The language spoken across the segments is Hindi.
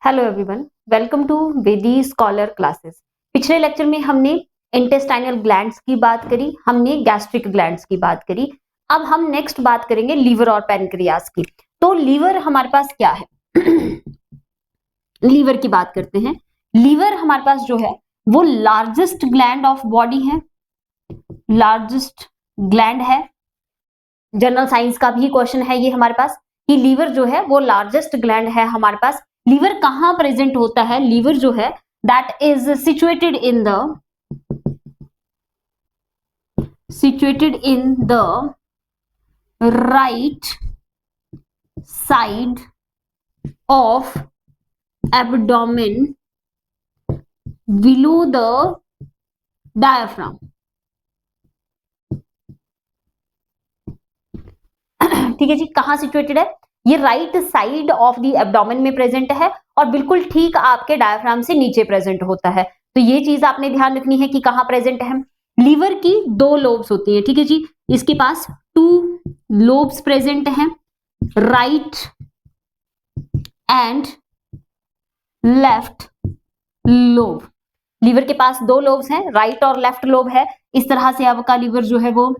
हेलो एवरीवन, वेलकम टू वेदी स्कॉलर क्लासेस। पिछले लेक्चर में हमने इंटेस्टाइनल ग्लैंड्स की बात करी, हमने गैस्ट्रिक ग्लैंड्स की बात करी। अब हम नेक्स्ट बात करेंगे लीवर और पैनक्रियास की। तो लीवर हमारे पास क्या है? लीवर की बात करते हैं। लीवर हमारे पास जो है वो लार्जेस्ट ग्लैंड ऑफ बॉडी है, लार्जेस्ट ग्लैंड है। जनरल साइंस का भी क्वेश्चन है ये हमारे पास कि लीवर जो है वो लार्जेस्ट ग्लैंड है हमारे पास। लीवर कहां प्रेजेंट होता है? लीवर जो है that is situated in the right side of abdomen below the diaphragm. ठीक है जी, कहां सिचुएटेड है? ये right side of the abdomen में प्रेजेंट है और बिल्कुल ठीक आपके डायफ्राम से नीचे प्रेजेंट होता है। तो ये चीज आपने ध्यान रखनी है कि कहां प्रेजेंट है। लीवर की दो लोब्स होती है, ठीक है जी। इसके पास टू लोब्स प्रेजेंट हैं, right and left lobe. Liver के पास दो लोब्स हैं, राइट और लेफ्ट लोब है। इस तरह से आपका लीवर जो है वो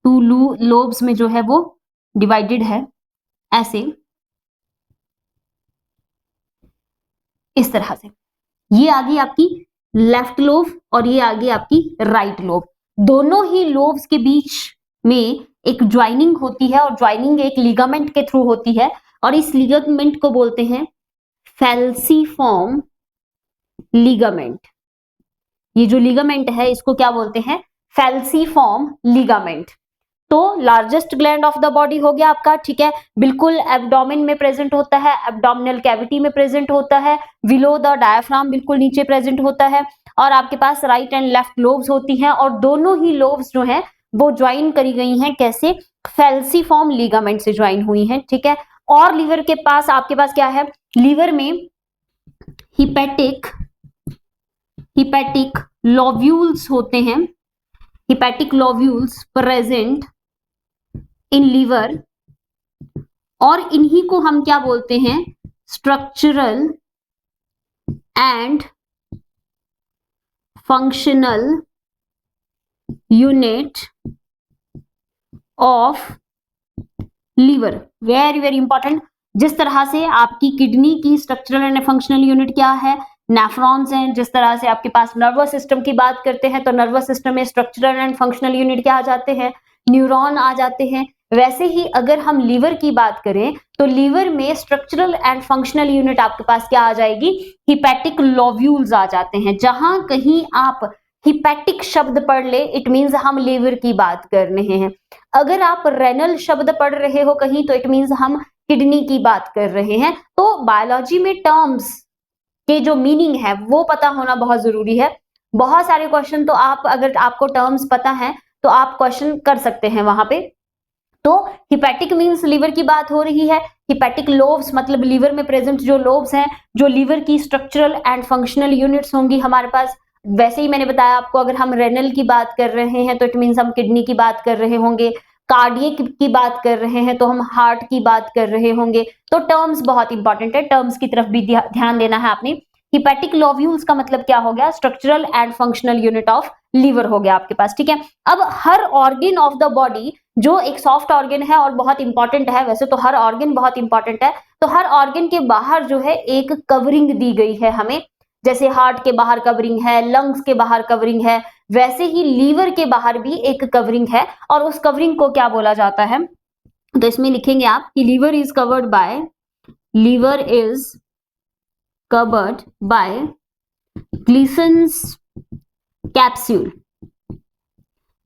टू लोब्स में जो है वो डिवाइडेड है, ऐसे इस तरह से। ये आ गई आपकी लेफ्ट लोब और ये आ गई आपकी राइट लोब। दोनों ही लोब्स के बीच में एक ज्वाइनिंग होती है और ज्वाइनिंग एक लिगामेंट के थ्रू होती है और इस लिगामेंट को बोलते हैं फैल्सीफॉर्म लिगामेंट। ये जो लिगामेंट है इसको क्या बोलते हैं? फैल्सीफॉर्म लिगामेंट। तो largest gland of the body हो गया आपका, ठीक है। बिल्कुल एब्डोमेन में प्रेजेंट होता है, एब्डोमिनल कैविटी में प्रेजेंट होता है, बिलो द डायफ्राम बिल्कुल नीचे प्रेजेंट होता है और आपके पास राइट एंड लेफ्ट लोब्स होती हैं और दोनों ही लोब्स जो हैं वो ज्वाइन करी गई हैं, कैसे? फैल्सीफॉर्म लिगामेंट से ज्वाइन हुई हैं, ठीक है। और लीवर के पास आपके पास क्या है? लीवर में हिपैटिक लोब्यूल्स होते हैं, hepatic lobules present in liver और इन्हीं को हम क्या बोलते हैं? Structural and functional unit of liver. Very very important. जिस तरह से आपकी किडनी की स्ट्रक्चरल एंड फंक्शनल यूनिट क्या है? नेफ्रॉन्स हैं। जिस तरह से आपके पास नर्वस सिस्टम की बात करते हैं तो नर्वस सिस्टम में स्ट्रक्चरल एंड फंक्शनल यूनिट क्या आ जाते हैं? न्यूरॉन आ जाते हैं। वैसे ही अगर हम लीवर की बात करें तो लीवर में स्ट्रक्चरल एंड फंक्शनल यूनिट आपके पास क्या आ जाएगी? हिपैटिक लोब्यूल्स आ जाते हैं। जहां कहीं आप हिपैटिक शब्द पढ़ ले इट मींस हम लीवर की बात कर रहे हैं। अगर आप रेनल शब्द पढ़ रहे हो कहीं तो इट मींस हम किडनी की बात कर रहे हैं। तो बायोलॉजी में टर्म्स के जो मीनिंग है वो पता होना बहुत जरूरी है। बहुत सारे क्वेश्चन तो आप, अगर आपको टर्म्स पता है तो आप क्वेश्चन कर सकते हैं वहां पे। तो हिपैटिक मींस लीवर की बात हो रही है। हिपैटिक लोब्स मतलब लीवर में प्रेजेंट जो लोब्स हैं, जो लीवर की स्ट्रक्चरल एंड फंक्शनल यूनिट्स होंगी हमारे पास। वैसे ही मैंने बताया आपको, अगर हम रेनल की बात कर रहे हैं तो इट मींस हम किडनी की बात कर रहे होंगे, कार्डियक की बात कर रहे हैं तो हम हार्ट की बात कर रहे होंगे। तो टर्म्स बहुत इंपॉर्टेंट है, टर्म्स की तरफ भी ध्यान देना है आपने। हिपैटिक लोब्यूल्स का मतलब क्या हो गया? Structural and functional unit of liver हो गया आपके पास, ठीक है। अब हर ऑर्गन ऑफ द बॉडी जो एक सॉफ्ट ऑर्गन है और बहुत इंपॉर्टेंट है, वैसे तो हर ऑर्गन बहुत इंपॉर्टेंट है, तो हर ऑर्गन के बाहर जो है एक कवरिंग दी गई है हमें। जैसे हार्ट के बाहर कवरिंग है, लंग्स के बाहर कवरिंग है, वैसे ही लीवर के बाहर भी एक कवरिंग है और उस कवरिंग को क्या बोला जाता है? तो इसमें लिखेंगे आप कि liver is covered by Glisson's capsule.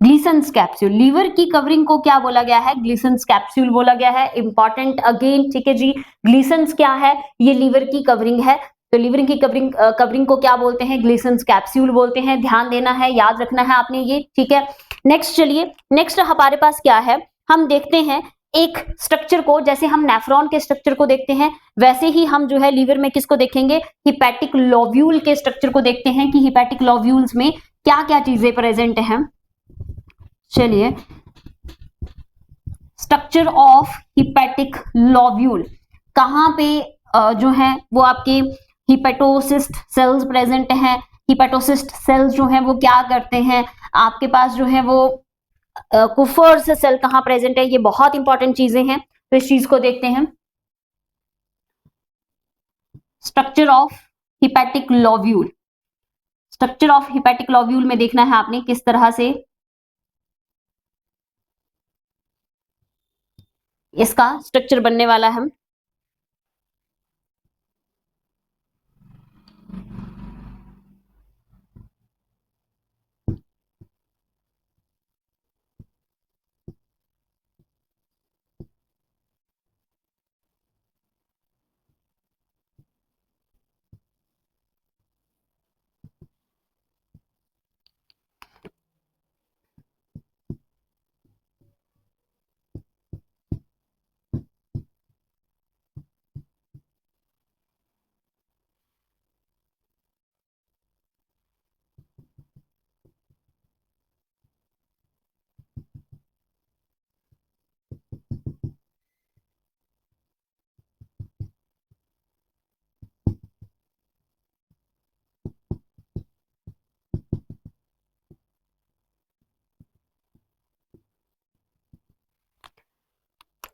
Glisson's capsule, liver की कवरिंग को क्या बोला गया है? ग्लीसन्स कैप्सूल बोला गया है। इंपॉर्टेंट अगेन, ठीक है जी। ग्लीसन्स क्या है? ये लीवर की कवरिंग है। तो लीवर की कवरिंग को क्या बोलते हैं? ग्लीसन्स कैप्सूल बोलते हैं। ध्यान देना है, याद रखना है आपने ये, ठीक है। नेक्स्ट चलिए, नेक्स्ट हमारे पास क्या है? हम देखते हैं एक स्ट्रक्चर को, जैसे हम नेफ्रॉन के स्ट्रक्चर को देखते हैं वैसे ही हम जो है लीवर में किसको देखेंगे? हिपैटिक लोब्यूल के स्ट्रक्चर को देखते हैं कि हिपैटिक लोब्यूल्स में क्या क्या चीजें प्रेजेंट हैं। चलिए, स्ट्रक्चर ऑफ हिपैटिक लोब्यूल, कहां पे जो है वो आपके हिपेटोसिस्ट सेल्स प्रेजेंट हैं। हिपेटोसिस्ट सेल्स जो है वो क्या करते हैं, आपके पास जो है वो कुफर्स सेल कहाँ प्रेजेंट है, ये बहुत इंपॉर्टेंट चीजें हैं, तो इस चीज को देखते हैं। Structure of hepatic lobule, structure of hepatic lobule में देखना है आपने किस तरह से इसका स्ट्रक्चर बनने वाला है।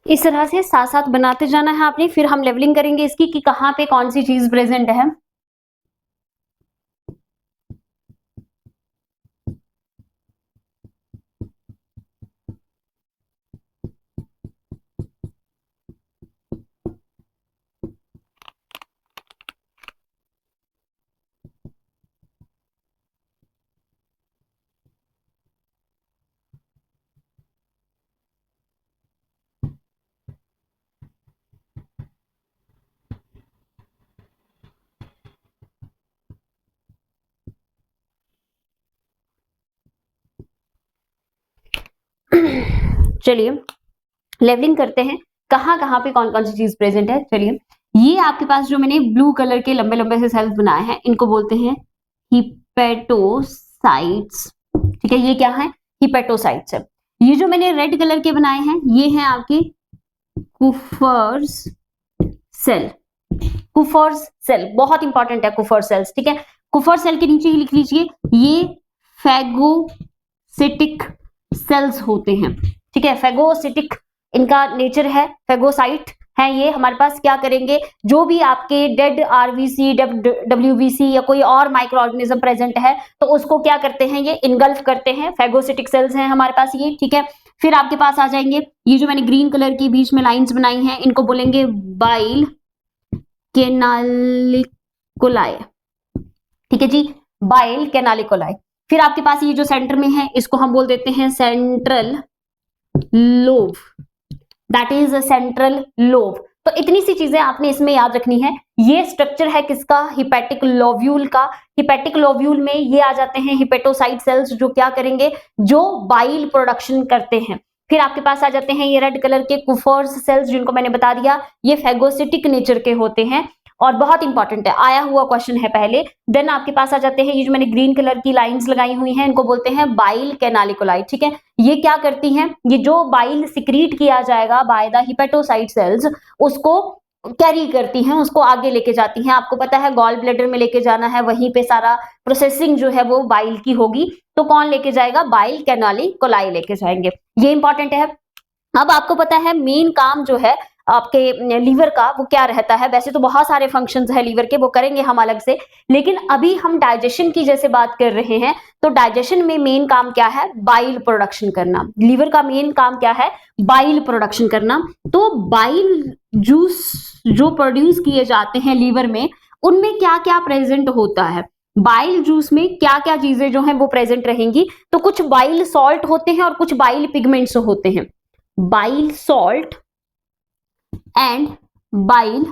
इस तरह से साथ साथ बनाते जाना है आपने, फिर हम लेवलिंग करेंगे इसकी कि कहाँ पे कौन सी चीज प्रेजेंट है। चलिए लेवलिंग करते हैं, कहाँ कहाँ पे कौन कौन सी चीज प्रेजेंट है। चलिए, ये आपके पास जो मैंने ब्लू कलर के लंबे लंबे से सेल्स बनाए हैं, इनको बोलते हैं हिपेटोसाइट्स। ठीक है, ये क्या है, हिपेटोसाइट्स है। ये जो मैंने रेड कलर के बनाए हैं, ये हैं आपके कुफर्स सेल। कुफर्स सेल बहुत इंपॉर्टेंट है, कुफर सेल्स। ठीक है, कुफर सेल के नीचे ही लिख लीजिए, ये फेगोसिटिक सेल्स होते हैं। ठीक है, फेगोसिटिक इनका नेचर है, फेगोसाइट है ये। हमारे पास क्या करेंगे, जो भी आपके डेड आरबीसी, डब्ल्यूबीसी या कोई और माइक्रो ऑर्गेनिज्म प्रेजेंट है, तो उसको क्या करते हैं, ये इनगल्फ करते हैं। फेगोसिटिक सेल्स हैं हमारे पास ये। ठीक है, फिर आपके पास आ जाएंगे ये जो मैंने ग्रीन कलर की बीच में लाइंस बनाई हैं, इनको बोलेंगे बाइल कैनालिकुलाई। ठीक है जी, बाइल कैनालिकुलाई। फिर आपके पास ये जो सेंटर में है, इसको हम बोल देते हैं central lobe, that is central lobe. तो इतनी सी चीजें आपने इसमें याद रखनी है। ये स्ट्रक्चर है किसका, हिपैटिक लोब्यूल का। हिपैटिक लोब्यूल में ये आ जाते हैं हिपेटोसाइट सेल्स, जो क्या करेंगे, जो बाइल प्रोडक्शन करते हैं। फिर आपके पास आ जाते हैं ये रेड कलर के कुफर्स सेल्स, जिनको मैंने बता दिया ये फेगोसिटिक नेचर के होते हैं और बहुत इंपॉर्टेंट है, आया हुआ क्वेश्चन है पहले। देन आपके पास आ जाते हैं ये जो मैंने ग्रीन कलर की लाइंस लगाई हुई हैं, इनको बोलते हैं बाइल कैनालिकुलाई। ठीक है, ये क्या करती हैं, ये जो बाइल सिक्रीट किया जाएगा बाय द हिपेटोसाइट सेल्स, उसको कैरी करती हैं, उसको आगे लेके जाती हैं। आपको पता है गॉल ब्लैडर में लेके जाना है, वहीं पे सारा प्रोसेसिंग जो है वो बाइल की होगी, तो कौन लेके जाएगा, बाइल कैनालिकुलाई लेके जाएंगे। ये इंपॉर्टेंट है। अब आपको पता है मेन काम जो है आपके लीवर का वो क्या रहता है, वैसे तो बहुत सारे फंक्शंस है लीवर के, वो करेंगे हम अलग से, लेकिन अभी हम डाइजेशन की जैसे बात कर रहे हैं, तो डाइजेशन में मेन काम क्या है, बाइल प्रोडक्शन करना। लीवर का मेन काम क्या है, बाइल प्रोडक्शन करना। तो बाइल जूस जो प्रोड्यूस किए जाते हैं लीवर में, उनमें क्या क्या प्रेजेंट होता है, बाइल जूस में क्या क्या चीजें जो हैं वो प्रेजेंट रहेंगी। तो कुछ बाइल सॉल्ट होते हैं और कुछ बाइल पिगमेंट्स होते हैं। Bile salt and bile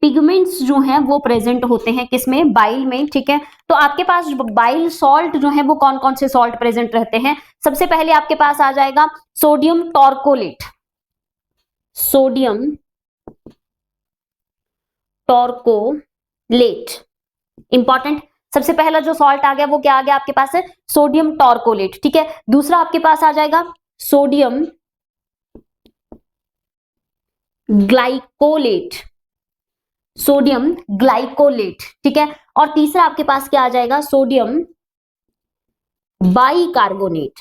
pigments जो हैं वो प्रेजेंट होते हैं किसमें, बाइल में। ठीक है, तो आपके पास बाइल सॉल्ट जो है वो कौन कौन से सॉल्ट प्रेजेंट रहते हैं, सबसे पहले आपके पास आ जाएगा सोडियम टॉर्कोलेट। सोडियम टॉर्कोलेट इंपॉर्टेंट, सबसे पहला जो सॉल्ट आ गया वो क्या आ गया आपके पास है, सोडियम टॉर्कोलेट। ठीक है, दूसरा आपके पास आ जाएगा सोडियम ग्लाइकोलेट। सोडियम ग्लाइकोलेट, ठीक है। और तीसरा आपके पास क्या आ जाएगा, सोडियम बाइकार्बोनेट,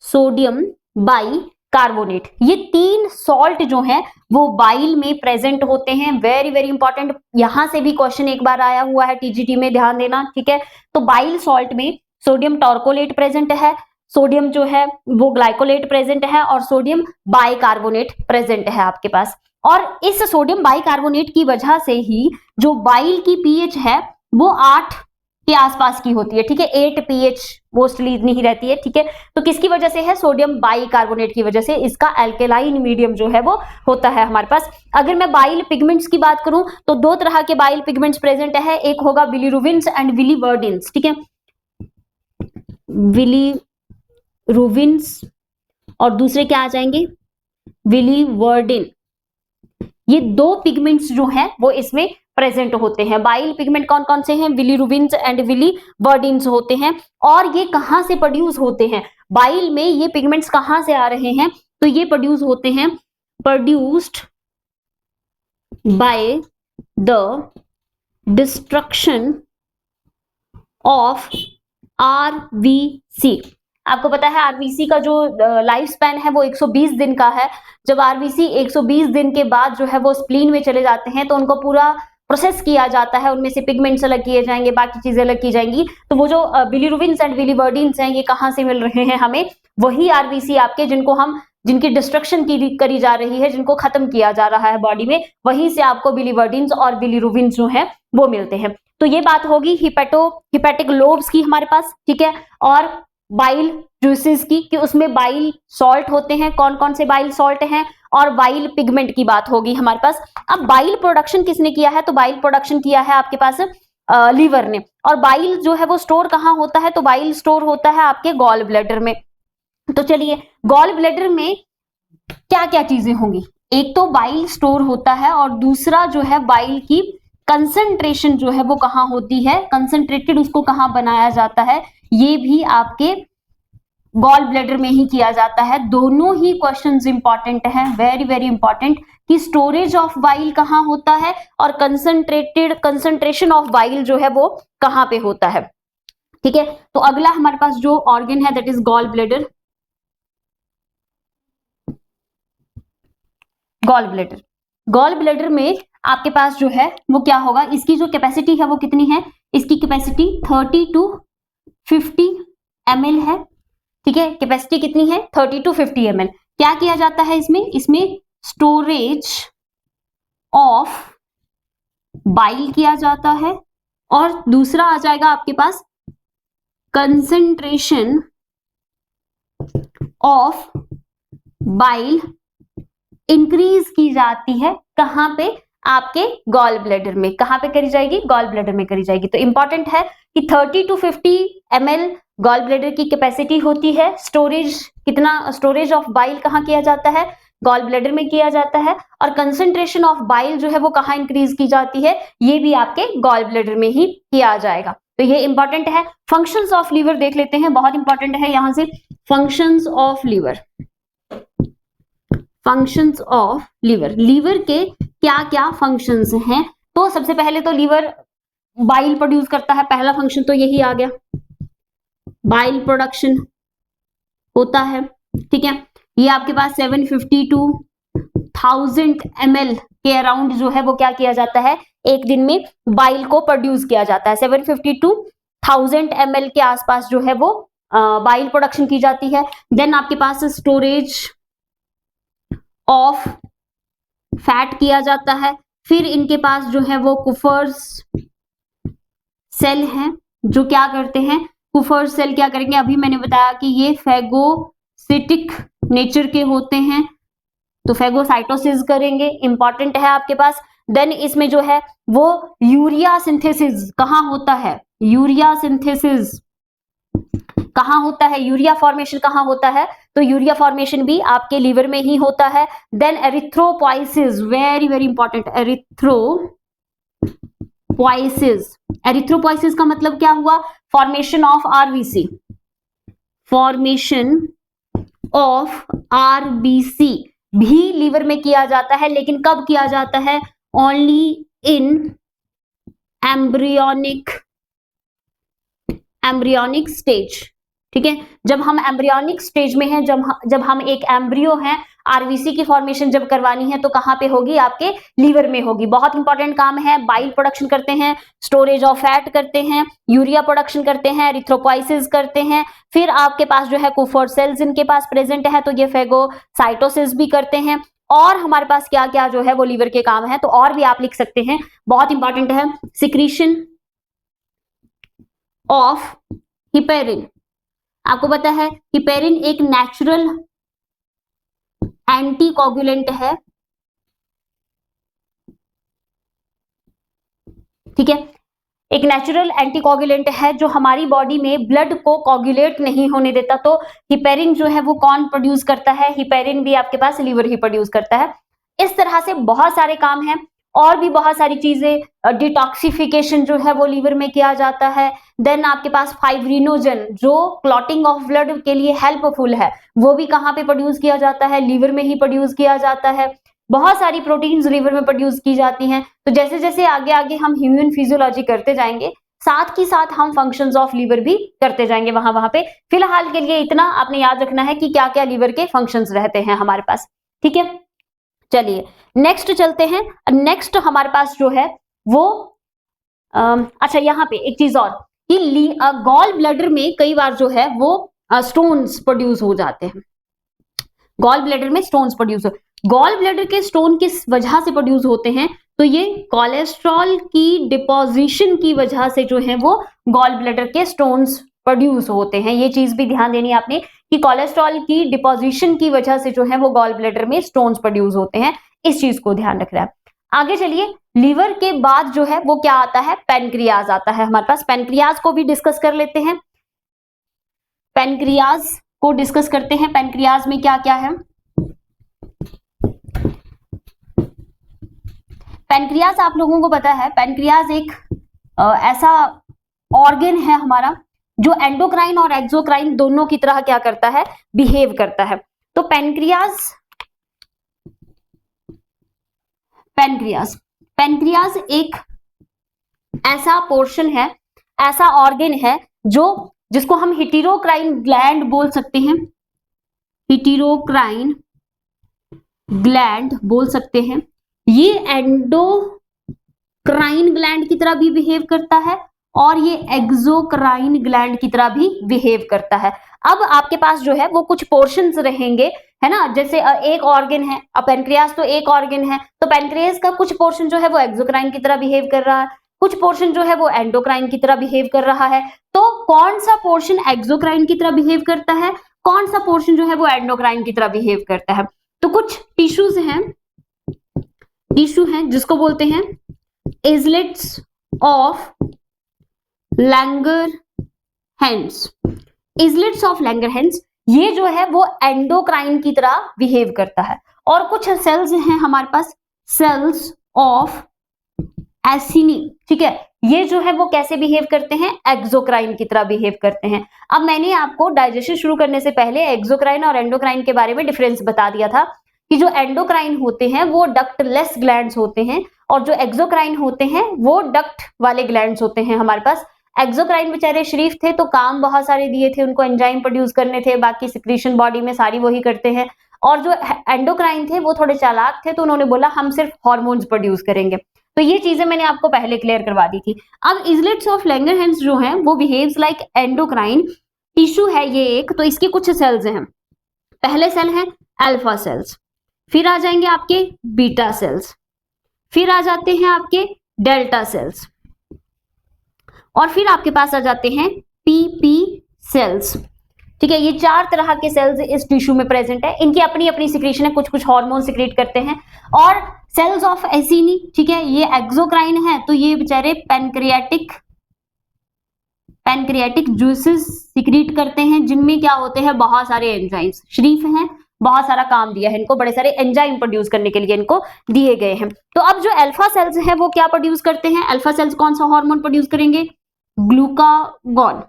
सोडियम बाइकार्बोनेट। ये तीन सॉल्ट जो है वो बाइल में प्रेजेंट होते हैं। वेरी वेरी इंपॉर्टेंट, यहां से भी क्वेश्चन एक बार आया हुआ है टीजीटी में, ध्यान देना, ठीक है। तो बाइल सॉल्ट में सोडियम टॉर्कोलेट प्रेजेंट है, सोडियम जो है वो ग्लाइकोलेट प्रेजेंट है और सोडियम बाइकार्बोनेट प्रेजेंट है आपके पास। और इस सोडियम बाइकार्बोनेट की वजह से ही जो बाइल की पीएच है वो 8 के आसपास की होती है, ठीक है। 8 पीएच मोस्टली इतनी ही रहती है, ठीक है। तो किसकी वजह से है, सोडियम बाइकार्बोनेट की वजह से इसका अल्केलाइन मीडियम जो है वो होता है हमारे पास। अगर मैं बाइल पिगमेंट्स की बात करूं तो दो तरह के बाइल पिगमेंट्स प्रेजेंट है, एक होगा बिलीरुबिन्स एंड विलीवर्डिन्स, ठीक है, बिलीरुबिन्स और दूसरे क्या आ जाएंगे, विलीवर्डिन। ये दो पिगमेंट्स जो हैं वो इसमें प्रेजेंट होते हैं। बाइल पिगमेंट कौन कौन से हैं, विलीरुबिन्स एंड विलीवर्डिन्स होते हैं। और ये कहां से प्रोड्यूस होते हैं, बाइल में ये पिगमेंट्स कहां से आ रहे हैं, तो ये प्रोड्यूस होते हैं, produced by the destruction of RBC. आपको पता है आरबीसी का जो लाइफ स्पैन है वो 120 दिन का है। जब आरबीसी 120 दिन के बाद जो है वो स्प्लीन में चले जाते हैं तो उनको पूरा प्रोसेस किया जाता है, उनमें से पिगमेंट्स अलग किए जाएंगे, बाकी चीजें अलग की जाएंगी। तो वो जो बिलीरुबिन्स एंड विलीवर्डिन्स हैं ये कहां से मिल रहे हैं हमें, वही आरबीसी आपके जिनको हम जिनकी डिस्ट्रक्शन करी जा रही है, जिनको खत्म किया जा रहा है बॉडी में, वहीं से आपको बिलीवर्डिन्स और बिलीरुबिन्स जो है वो मिलते हैं। तो ये बात होगी हिपैटिक लोब्स की हमारे पास, ठीक है। और बाइल जूसेस की कि उसमें बाइल सॉल्ट होते हैं, कौन कौन से बाइल सॉल्ट हैं, और बाइल पिगमेंट की बात होगी हमारे पास। अब बाइल प्रोडक्शन किसने किया है, तो बाइल प्रोडक्शन किया है आपके पास लीवर ने। और बाइल जो है वो स्टोर कहाँ होता है, तो बाइल स्टोर होता है आपके गॉल ब्लैडर में। तो चलिए, गॉल ब्लैडर में क्या क्या चीजें होंगी, एक तो बाइल स्टोर होता है और दूसरा जो है बाइल की कंसंट्रेशन जो है वो कहाँ होती है, कंसंट्रेटेड उसको कहाँ बनाया जाता है, ये भी आपके गॉल ब्लैडर में ही किया जाता है। दोनों ही क्वेश्चंस इंपॉर्टेंट हैं, वेरी वेरी इंपॉर्टेंट, कि स्टोरेज ऑफ बाइल कहाँ होता है और कंसंट्रेशन ऑफ बाइल जो है वो कहाँ पे होता है, ठीक है। तो अगला हमारे पास जो ऑर्गन है that is gall bladder. Gall bladder, gall bladder में आपके पास जो है वो क्या होगा, इसकी जो कैपेसिटी है वो कितनी है, इसकी कैपेसिटी 30 to 50 ml है, ठीक है। कैपेसिटी कितनी है, 30 to 50 ml। क्या किया जाता है इसमें स्टोरेज ऑफ बाइल किया जाता है, और दूसरा आ जाएगा आपके पास कंसंट्रेशन ऑफ बाइल इंक्रीज की जाती है, कहां पे, आपके गॉल ब्लैडर में। कहां पे करी जाएगी, गॉल ब्लैडर में करी जाएगी। तो इंपॉर्टेंट है कि 30 to 50 ml गॉल ब्लैडर की कैपेसिटी होती है। स्टोरेज कितना, स्टोरेज ऑफ बाइल कहां किया जाता है, गॉल ब्लैडर में किया जाता है। और कंसंट्रेशन ऑफ बाइल जो है वो कहां इंक्रीज की जाती है, ये भी आपके गॉल ब्लैडर में ही किया जाएगा। तो ये इंपॉर्टेंट है। फंक्शंस ऑफ लीवर देख लेते हैं, बहुत इंपॉर्टेंट है यहां से। Functions of liver, functions of liver, liver के क्या क्या फंक्शंस हैं। तो सबसे पहले तो लीवर बाइल प्रोड्यूस करता है, पहला फंक्शन तो यही आ गया, बाइल प्रोडक्शन होता है, ठीक है। ये आपके पास 750 to 1000 ml के अराउंड जो है वो क्या किया जाता है, एक दिन में बाइल को प्रोड्यूस किया जाता है। 750 to 1000 ml के आसपास जो है वो बाइल प्रोडक्शन की जाती है। देन आपके पास स्टोरेज ऑफ फैट किया जाता है। फिर इनके पास जो है वो कुफर्स सेल हैं, जो क्या करते हैं, कुफर्स सेल क्या करेंगे, अभी मैंने बताया कि ये फैगोसिटिक नेचर के होते हैं, तो फैगोसाइटोसिस करेंगे, इंपॉर्टेंट है आपके पास। देन इसमें जो है वो यूरिया सिंथेसिस कहाँ होता है, यूरिया सिंथेसिस कहाँ होता है, यूरिया फॉर्मेशन कहाँ होता है, तो यूरिया फॉर्मेशन भी आपके लीवर में ही होता है। Then erythropoiesis, very very important, erythropoiesis, erythropoiesis का मतलब क्या हुआ, formation of RBC, formation of RBC भी लीवर में किया जाता है, लेकिन कब किया जाता है, ओनली इन एम्ब्रियोनिक स्टेज। ठीक है, जब हम एम्ब्रियोनिक स्टेज में हैं, जब हम एक एम्ब्रियो हैं, आरबीसी की फॉर्मेशन जब करवानी है तो कहां पे होगी? आपके लीवर में होगी। बहुत इंपॉर्टेंट काम है। बाइल प्रोडक्शन करते हैं, स्टोरेज ऑफ फैट करते हैं, यूरिया प्रोडक्शन करते हैं, एरिथ्रोपोइसिस करते हैं, फिर आपके पास जो है कुफर सेल्स इनके पास प्रेजेंट है तो ये फेगोसाइटोसिस भी करते हैं। और हमारे पास क्या क्या जो है वो लीवर के काम है, तो और भी आप लिख सकते हैं, बहुत इंपॉर्टेंट है। Secretion of heparin. आपको पता है हिपेरिन एक नेचुरल एंटीकोगुलेंट है। ठीक है, एक नेचुरल एंटीकोगुलेंट है जो हमारी बॉडी में ब्लड को कोगुलेट नहीं होने देता। तो हिपेरिन जो है वो कौन प्रोड्यूस करता है? हिपेरिन भी आपके पास लीवर ही प्रोड्यूस करता है। इस तरह से बहुत सारे काम हैं और भी बहुत सारी चीजें। डिटॉक्सिफिकेशन जो है वो लीवर में किया जाता है। देन आपके पास फाइब्रिनोजन जो क्लॉटिंग ऑफ ब्लड के लिए हेल्पफुल है, वो भी कहाँ पे प्रोड्यूस किया जाता है? लीवर में ही प्रोड्यूस किया जाता है। बहुत सारी प्रोटीन्स लीवर में प्रोड्यूस की जाती हैं। तो जैसे जैसे आगे आगे हम ह्यूमन फिजियोलॉजी करते जाएंगे, साथ ही साथ हम फंक्शंस ऑफ लीवर भी करते जाएंगे वहां वहां पे। फिलहाल के लिए इतना आपने याद रखना है कि क्या क्या लीवर के फंक्शंस रहते हैं हमारे पास। ठीक है, चलिए नेक्स्ट चलते हैं। नेक्स्ट हमारे पास जो है वो अच्छा, यहाँ पे एक चीज और कि गॉल ब्लैडर में कई बार जो है वो स्टोन्स प्रोड्यूस हो जाते हैं। गॉल ब्लैडर में स्टोन्स प्रोड्यूस हो, गॉल ब्लैडर के स्टोन किस वजह से प्रोड्यूस होते हैं? तो ये कोलेस्ट्रॉल की डिपोजिशन की वजह से जो है वो गॉल ब्लैडर के स्टोन्स प्रोड्यूस होते हैं। ये चीज भी ध्यान देनी है आपने कि कोलेस्ट्रॉल की डिपोजिशन की वजह से जो है वो गॉल ब्लैडर में स्टोन्स प्रोड्यूस होते हैं। इस चीज को ध्यान रखना है। आगे चलिए, लीवर के बाद जो है वो क्या आता है? पेनक्रियाज आता है हमारे पास। पेनक्रियाज को भी डिस्कस कर लेते हैं। पेनक्रियाज को डिस्कस करते हैं। पेनक्रियाज में क्या क्या है? पेनक्रियाज आप लोगों को पता है, पेनक्रियाज एक ऐसा ऑर्गन है हमारा जो एंडोक्राइन और एक्सोक्राइन दोनों की तरह क्या करता है? बिहेव करता है। तो पेनक्रियाज एक ऐसा पोर्शन है, ऐसा ऑर्गन है जिसको हम हिटेरोक्राइन ग्लैंड बोल सकते हैं। हिटेरोक्राइन ग्लैंड बोल सकते हैं। ये एंडोक्राइन ग्लैंड की तरह भी बिहेव करता है और ये एक्सोक्राइन ग्लैंड की तरह भी बिहेव करता है। अब आपके पास जो है वो कुछ पोर्शंस रहेंगे, है ना, जैसे एक ऑर्गन है, अब पेनक्रियाज तो एक ऑर्गन है, तो पेनक्रियाज का कुछ पोर्शन जो है वो एक्सोक्राइन की तरह बिहेव कर रहा है, कुछ पोर्शन जो है वो एंडोक्राइन की तरह बिहेव कर रहा है। तो कौन सा पोर्शन एक्सोक्राइन की तरह बिहेव करता है, कौन सा पोर्शन जो है वो एंडोक्राइन की तरह बिहेव करता है? तो कुछ टिश्यू हैं जिसको बोलते हैं इजलेट्स ऑफ लैंगरहैंस। इजलेट्स ऑफ लैंगरहैंस ये जो है वो एंडोक्राइन की तरह बिहेव करता है। और कुछ सेल्स हैं हमारे पास, सेल्स ऑफ एसिनी। ठीक है, ये जो है वो कैसे बिहेव करते हैं? एक्सोक्राइन की तरह बिहेव करते हैं। अब मैंने आपको डाइजेशन शुरू करने से पहले एक्सोक्राइन और एंडोक्राइन के बारे में डिफरेंस बता दिया था कि जो एंडोक्राइन होते हैं वो डक्टलेस ग्लैंड्स होते हैं और जो एक्सोक्राइन होते हैं वो डक्ट वाले ग्लैंड्स होते हैं हमारे पास। एक्सोक्राइन बेचारे शरीफ थे तो काम बहुत सारे दिए थे उनको, एंजाइम प्रोड्यूस करने थे, बाकी सिक्रीशन बॉडी में सारी वही करते हैं। और जो एंडोक्राइन थे वो थोड़े चालाक थे तो उन्होंने बोला हम सिर्फ हार्मोन्स प्रोड्यूस करेंगे। तो ये चीजें मैंने आपको पहले क्लियर करवा दी थी। अब इजलेट्स ऑफ लैंगरहैंस जो है वो बिहेव्स लाइक एंडोक्राइन टिश्यू है ये एक, तो इसके कुछ सेल्स हैं। पहले सेल है अल्फा सेल्स, फिर आ जाएंगे आपके बीटा सेल्स, फिर आ जाते हैं आपके डेल्टा सेल्स और फिर आपके पास आ जाते हैं पीपी सेल्स। ठीक है, ये चार तरह के सेल्स इस टिश्यू में प्रेजेंट है। इनकी अपनी अपनी सिक्रीशन है, कुछ कुछ हार्मोन सिक्रीट करते हैं। और सेल्स ऑफ एसिनी, ठीक है, ये एक्सोक्राइन है तो ये बेचारे पैनक्रियाटिक जूसेस सिक्रीट करते हैं जिनमें क्या होते हैं? बहुत सारे एंजाइम्स। शरीफ हैं, बहुत सारा काम दिया है इनको, बड़े सारे एंजाइम प्रोड्यूस करने के लिए इनको दिए गए हैं। तो अब जो अल्फा सेल्स हैं वो क्या प्रोड्यूस करते हैं? अल्फा सेल्स कौन सा हार्मोन प्रोड्यूस करेंगे? ग्लूकागॉन।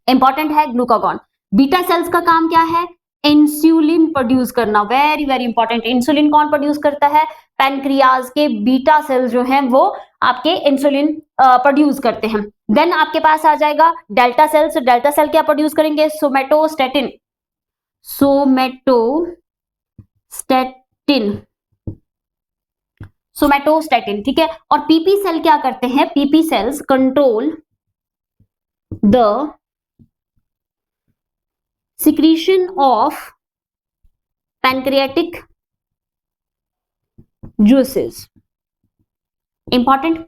इंपॉर्टेंट है ग्लूकागॉन। बीटा सेल्स का काम क्या है? इंसुलिन प्रोड्यूस करना, वेरी वेरी इंपॉर्टेंट। इंसुलिन कौन प्रोड्यूस करता है? पैनक्रियाज के बीटा सेल जो हैं वो आपके इंसुलिन प्रोड्यूस करते हैं। देन आपके पास आ जाएगा डेल्टा सेल्स। डेल्टा सेल क्या प्रोड्यूस करेंगे? सोमेटोस्टेटिन, सोमेटोस्टेटिन, ठीक है। और पीपी सेल क्या करते हैं? PP sales control the secretion of pancreatic juices. Important.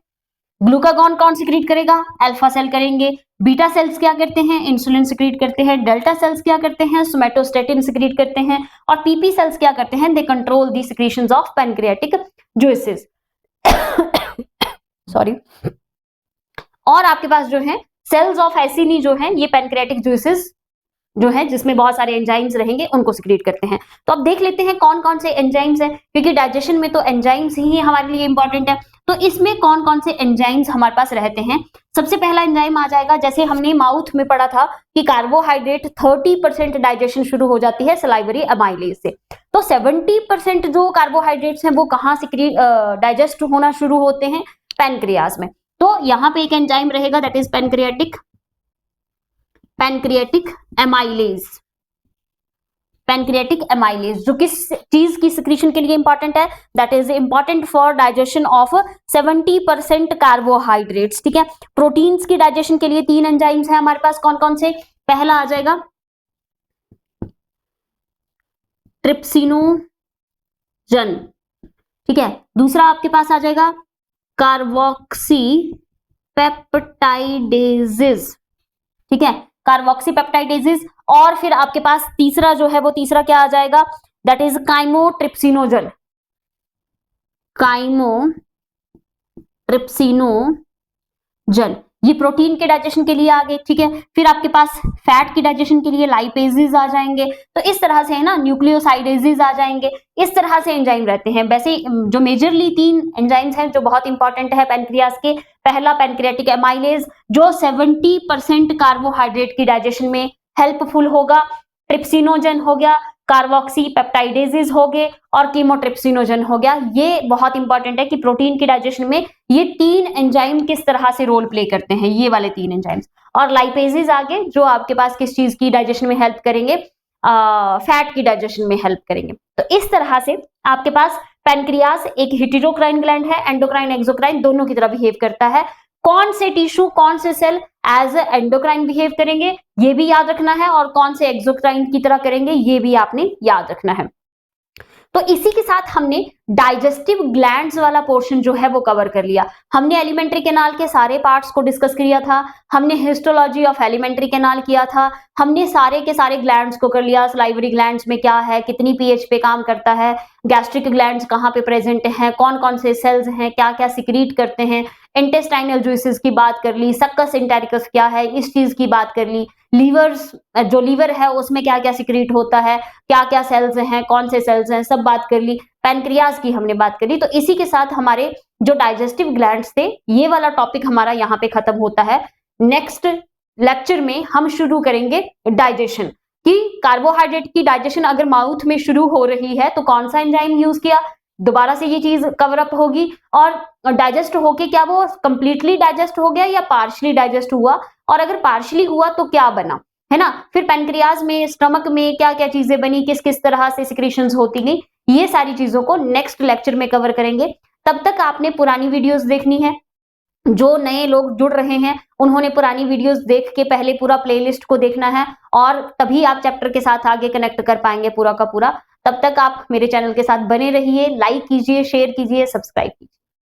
Glucagon कौन सिक्रीट करेगा? अल्फा सेल करेंगे। बीटा सेल्स क्या करते हैं? इंसुलिन सिक्रीट करते हैं। डेल्टा सेल्स क्या करते हैं? सोमेटोस्टेटिन सिक्रीट करते हैं। और पीपी सेल्स क्या करते हैं? They control the secretions of pancreatic juices. Sorry. और आपके पास जो है सेल्स ऑफ एसिनी जो है ये पैनक्रियाटिक जूसेस जो है जिसमें बहुत सारे एंजाइम्स रहेंगे उनको सिक्रीट करते हैं। तो अब देख लेते हैं कौन कौन से एंजाइम्स हैं, क्योंकि डाइजेशन में तो एंजाइम्स ही हमारे लिए इंपॉर्टेंट है। तो इसमें कौन कौन से एंजाइम्स हमारे पास रहते हैं? सबसे पहला एंजाइम आ जाएगा, जैसे हमने माउथ में पढ़ा था कि कार्बोहाइड्रेट 30% डाइजेशन शुरू हो जाती है सलाइवरी अमाइलेज से। तो 70% जो कार्बोहाइड्रेट्स हैं वो कहाँ से डाइजेस्ट होना शुरू होते हैं? पैनक्रियाज में। तो यहाँ पे एक एंजाइम रहेगा that is pancreatic amylase. Pancreatic amylase जो किस चीज की सिक्रीशन के लिए इंपॉर्टेंट है? That is important for digestion of 70% carbohydrates, ठीक है। प्रोटीन्स की डाइजेशन के लिए 3 एंजाइम्स हैं हमारे पास। कौन कौन से? पहला आ जाएगा ट्रिप्सिनोजन, ठीक है। दूसरा आपके पास आ जाएगा कार्बोक्सी पेप्टाइडेजेस, ठीक है, कार्बोक्सीपेप्टाइडेजेस। और फिर आपके पास तीसरा जो है वो तीसरा क्या आ जाएगा? दैट इज काइमोट्रिप्सिनोजन, ये प्रोटीन के डाइजेशन के लिए आ गए, ठीक है। फिर आपके पास फैट की डाइजेशन के लिए लाइपेजेस आ जाएंगे। तो इस तरह से है ना, न्यूक्लियोसाइडेजेस आ जाएंगे। इस तरह से एंजाइम रहते हैं। वैसे जो मेजरली 3 एंजाइम्स हैं जो बहुत इंपॉर्टेंट है पैनक्रियाज के, पहला पैनक्रियाटिक एमाइलेज जो 70% कार्बोहाइड्रेट की डाइजेशन में हेल्पफुल होगा, ट्रिप्सिनोजन हो गया, कार्बोक्सी पेप्टाइडेजेस हो गए और कीमोट्रिप्सिनोजन हो गया। ये बहुत इंपॉर्टेंट है कि प्रोटीन की डाइजेशन में ये 3 एंजाइम किस तरह से रोल प्ले करते हैं, ये वाले 3 एंजाइम्स। और लाइपेजेस आगे जो आपके पास किस चीज की डाइजेशन में हेल्प करेंगे? फैट की डाइजेशन में हेल्प करेंगे। तो इस तरह से आपके पास पैनक्रियाज एक हेटेरोक्राइन ग्लैंड है, एंडोक्राइन एक्सोक्राइन दोनों की तरह बिहेव करता है। कौन से टिश्यू कौन से सेल एज एंडोक्राइन बिहेव करेंगे ये भी याद रखना है, और कौन से एक्सोक्राइन की तरह करेंगे ये भी आपने याद रखना है। तो इसी के साथ हमने डाइजेस्टिव ग्लैंड्स वाला पोर्शन जो है वो कवर कर लिया। हमने एलिमेंट्री कैनाल के सारे पार्ट्स को डिस्कस किया था, हमने हिस्टोलॉजी ऑफ एलिमेंट्री कैनाल किया था, हमने सारे के सारे ग्लैंड्स को कर लिया। सलाइवरी ग्लैंड्स में क्या है, कितनी पीएच पे काम करता है, गैस्ट्रिक ग्लैंड्स कहाँ पे प्रेजेंट हैं, कौन कौन से सेल्स हैं, क्या क्या सिक्रीट करते हैं, इंटेस्टाइनल जूसेस की बात कर ली, सक्कस इंटेरिकस क्या है इस चीज की बात कर ली, लीवर्स जो लीवर है उसमें क्या क्या सिक्रीट होता है, क्या क्या सेल्स हैं, कौन से सेल्स हैं, सब बात कर ली। पैनक्रियाज की हमने बात करी। तो इसी के साथ हमारे जो डाइजेस्टिव ग्लैंड्स थे ये वाला टॉपिक हमारा यहाँ पे खत्म होता है। नेक्स्ट लेक्चर में हम शुरू करेंगे डाइजेशन कि कार्बोहाइड्रेट की डाइजेशन अगर माउथ में शुरू हो रही है तो कौन सा एंजाइम यूज किया, दोबारा से ये चीज कवर अप होगी। और डाइजेस्ट होके क्या वो कंप्लीटली डाइजेस्ट हो गया या पार्शली डाइजेस्ट हुआ, और अगर पार्शली हुआ तो क्या बना, है ना। फिर पैनक्रियाज में, स्टमक में क्या क्या चीजें बनी, किस किस तरह से सिक्रीशंस होती गई, ये सारी चीजों को नेक्स्ट लेक्चर में कवर करेंगे। तब तक आपने पुरानी वीडियोस देखनी है। जो नए लोग जुड़ रहे हैं उन्होंने पुरानी वीडियोस देख के पहले पूरा प्लेलिस्ट को देखना है, और तभी आप चैप्टर के साथ आगे कनेक्ट कर पाएंगे पूरा का पूरा। तब तक आप मेरे चैनल के साथ बने रहिए, लाइक कीजिए, शेयर कीजिए, सब्सक्राइब कीजिए।